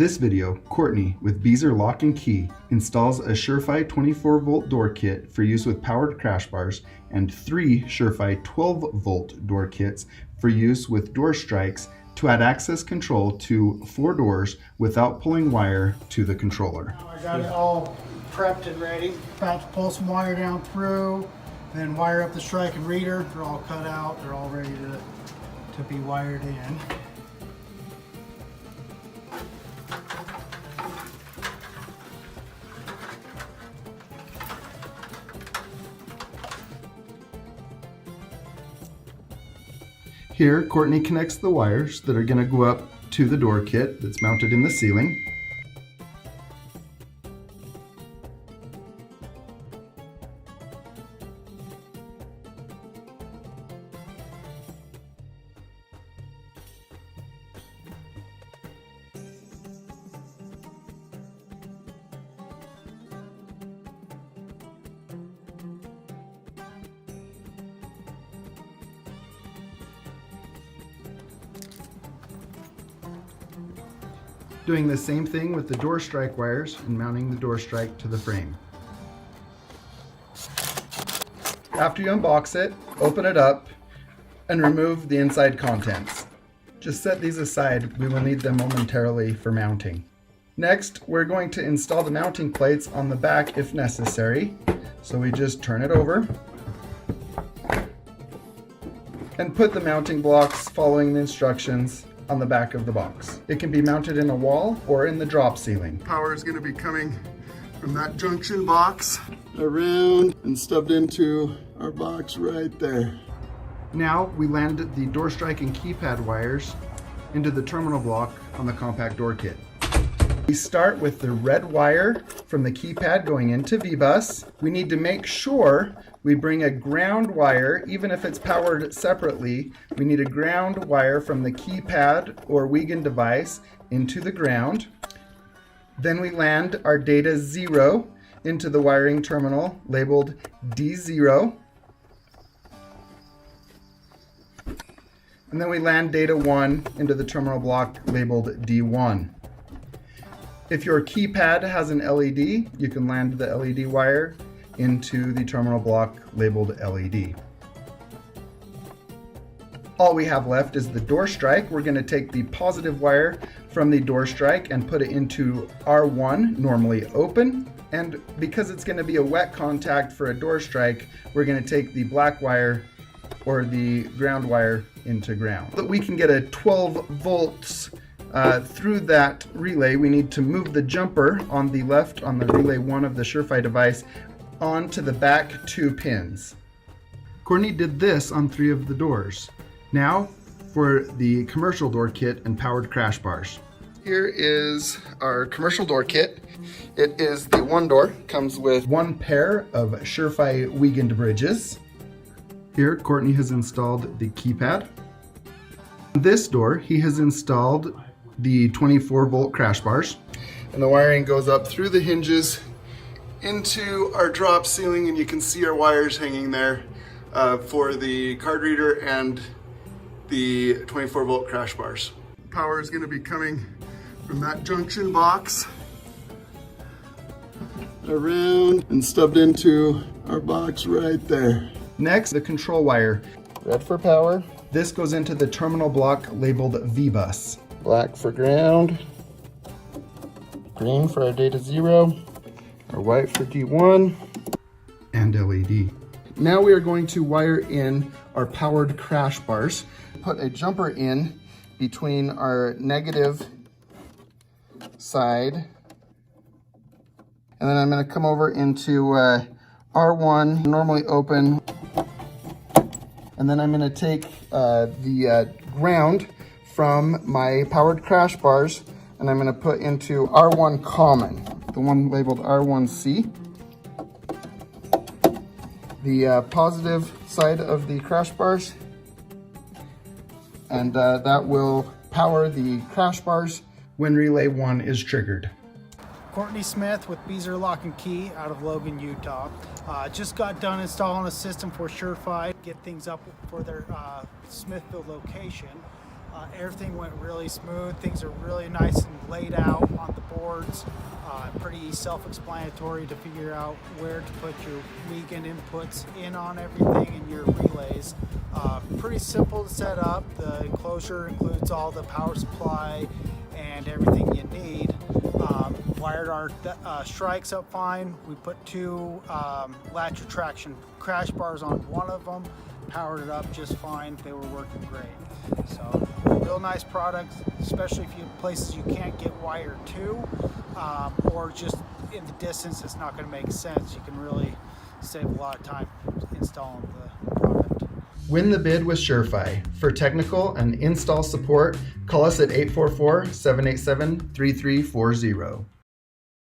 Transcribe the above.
this video, Courtney with Beazer Lock and Key installs a Surefire 24-volt door kit for use with powered crash bars and 3 Surefire 12-volt door kits for use with door strikes to add access control to 4 doors without pulling wire to the controller. I got it all prepped and ready. About to pull some wire down through, then wire up the strike and reader. They're all cut out. They're all ready to be wired in. Here, Courtney connects the wires that are going to go up to the door kit that's mounted in the ceiling. Doing the same thing with the door strike wires and mounting the door strike to the frame. After you unbox it, open it up and remove the inside contents. Just set these aside, we will need them momentarily for mounting. Next, we're going to install the mounting plates on the back if necessary. So we just turn it over and put the mounting blocks following the instructions on the back of the box. It can be mounted in a wall or in the drop ceiling. Power is going to be coming from that junction box around and stubbed into our box right there. Now we land the door strike and keypad wires into the terminal block on the compact door kit. We start with the red wire from the keypad going into V-Bus. We need to make sure we bring a ground wire, even if it's powered separately. We need a ground wire from the keypad or Wiegand device into the ground. Then we land our data 0 into the wiring terminal labeled D0. And then we land data 1 into the terminal block labeled D1. If your keypad has an LED, you can land the LED wire into the terminal block labeled LED. All we have left is the door strike. We're going to take the positive wire from the door strike and put it into R1, normally open. And because it's going to be a wet contact for a door strike, we're going to take the black wire or the ground wire into ground. So that we can get a 12 volts through that relay, we need to move the jumper on the left on the relay 1 of the Surefire device onto the back 2 pins. Courtney did this on 3 of the doors. Now for the commercial door kit and powered crash bars. Here is our commercial door kit. It is the 1 door, comes with 1 pair of Surefire Wiegand bridges. Here Courtney has installed the keypad. This door he has installed the 24-volt crash bars, and the wiring goes up through the hinges into our drop ceiling, and you can see our wires hanging there for the card reader and the 24-volt crash bars. Power is going to be coming from that junction box around and stubbed into our box right there. Next, the control wire. Red for power. This goes into the terminal block labeled V-Bus. Black for ground, green for our data 0, our white for D1, and LED. Now we are going to wire in our powered crash bars. Put a jumper in between our negative side, and then I'm going to come over into R1, normally open, and then I'm going to take the ground from my powered crash bars, and I'm going to put into R1 common, the one labeled R1C. The positive side of the crash bars, and that will power the crash bars when relay 1 is triggered. Courtney Smith with Beazer Lock and Key out of Logan, Utah. Just got done installing a system for Surefire, get things up for their Smithfield location. Everything went really smooth. Things are really nice and laid out on the boards. Pretty self-explanatory to figure out where to put your weekend inputs in on everything in your relays. Pretty simple to set up. The enclosure includes all the power supply and everything you need. Wired our strikes up fine. We put two latch retraction crash bars on one of them, powered it up just fine. They were working great. So real nice product, especially if you have places you can't get wire to, or just in the distance it's not going to make sense. You can really save a lot of time installing the product. Win the bid with SureFi. For technical and install support, call us at 844-787-3340.